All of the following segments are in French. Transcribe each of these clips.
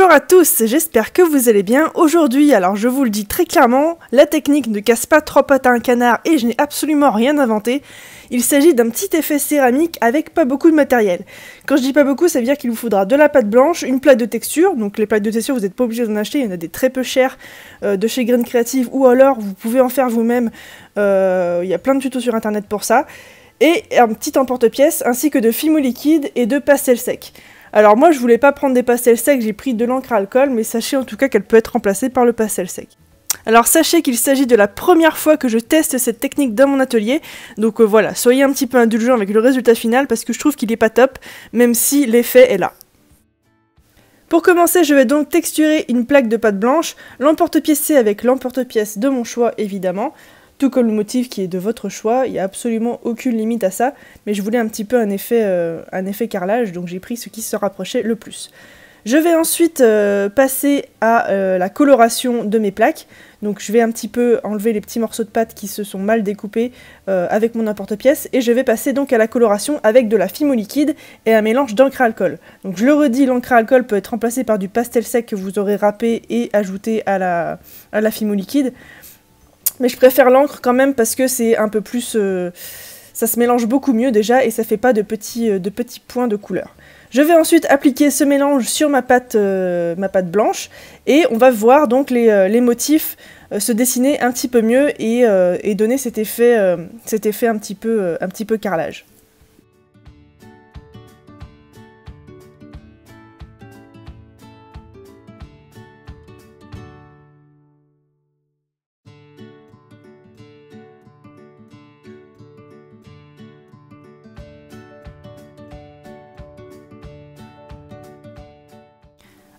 Bonjour à tous, j'espère que vous allez bien. Aujourd'hui, alors je vous le dis très clairement, la technique ne casse pas trois pattes à un canard et je n'ai absolument rien inventé. Il s'agit d'un petit effet céramique avec pas beaucoup de matériel. Quand je dis pas beaucoup, ça veut dire qu'il vous faudra de la pâte blanche, une plaque de texture, donc les plaques de texture vous n'êtes pas obligé d'en acheter, il y en a des très peu chères de chez Green Creative ou alors vous pouvez en faire vous-même, il y a plein de tutos sur internet pour ça. Et un petit emporte-pièce ainsi que de fimo liquide et de pastels secs. Alors moi je voulais pas prendre des pastels secs, j'ai pris de l'encre à alcool, mais sachez en tout cas qu'elle peut être remplacée par le pastel sec. Alors sachez qu'il s'agit de la première fois que je teste cette technique dans mon atelier, donc voilà, soyez un petit peu indulgents avec le résultat final parce que je trouve qu'il est pas top, même si l'effet est là. Pour commencer, je vais donc texturer une plaque de pâte blanche, l'emporte-pièce avec l'emporte-pièce de mon choix évidemment, tout comme le motif qui est de votre choix, il n'y a absolument aucune limite à ça, mais je voulais un petit peu un effet carrelage, donc j'ai pris ce qui se rapprochait le plus. Je vais ensuite passer à la coloration de mes plaques, donc je vais un petit peu enlever les petits morceaux de pâte qui se sont mal découpés avec mon emporte-pièce, et je vais passer donc à la coloration avec de la fimo liquide et un mélange d'encre à alcool. Donc je le redis, l'encre à alcool peut être remplacée par du pastel sec que vous aurez râpé et ajouté à la fimo liquide. Mais je préfère l'encre quand même parce que c'est un peu plus... ça se mélange beaucoup mieux déjà et ça fait pas de petits points de couleur. Je vais ensuite appliquer ce mélange sur ma pâte blanche et on va voir donc les motifs se dessiner un petit peu mieux et donner cet effet un petit peu carrelage.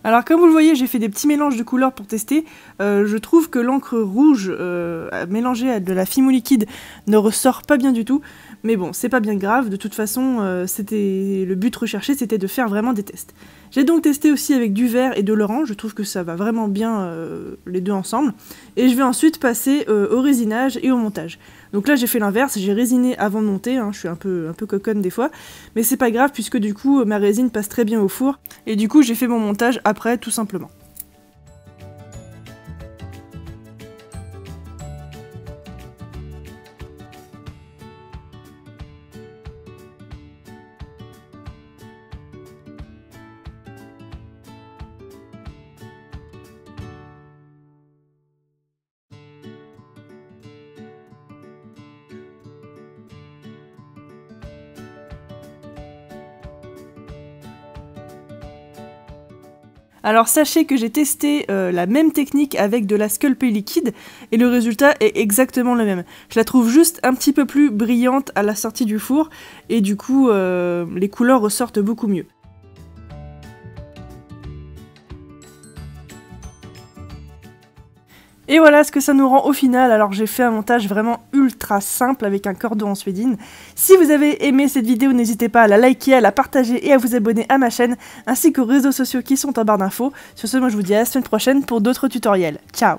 Alors comme vous le voyez, j'ai fait des petits mélanges de couleurs pour tester. Je trouve que l'encre rouge mélangée à de la fimo liquide ne ressort pas bien du tout. Mais bon, c'est pas bien grave, de toute façon, le but recherché, c'était de faire vraiment des tests. J'ai donc testé aussi avec du vert et de l'orange, je trouve que ça va vraiment bien les deux ensemble. Et je vais ensuite passer au résinage et au montage. Donc là j'ai fait l'inverse, j'ai résiné avant de monter, hein, je suis un peu coconne des fois, mais c'est pas grave puisque du coup ma résine passe très bien au four, et du coup j'ai fait mon montage après tout simplement. Alors sachez que j'ai testé la même technique avec de la sculpée liquide et le résultat est exactement le même. Je la trouve juste un petit peu plus brillante à la sortie du four et du coup les couleurs ressortent beaucoup mieux. Et voilà ce que ça nous rend au final. Alors j'ai fait un montage vraiment ultra simple avec un cordon en suédine. Si vous avez aimé cette vidéo, n'hésitez pas à la liker, à la partager et à vous abonner à ma chaîne, ainsi qu'aux réseaux sociaux qui sont en barre d'infos. Sur ce, moi je vous dis à la semaine prochaine pour d'autres tutoriels. Ciao!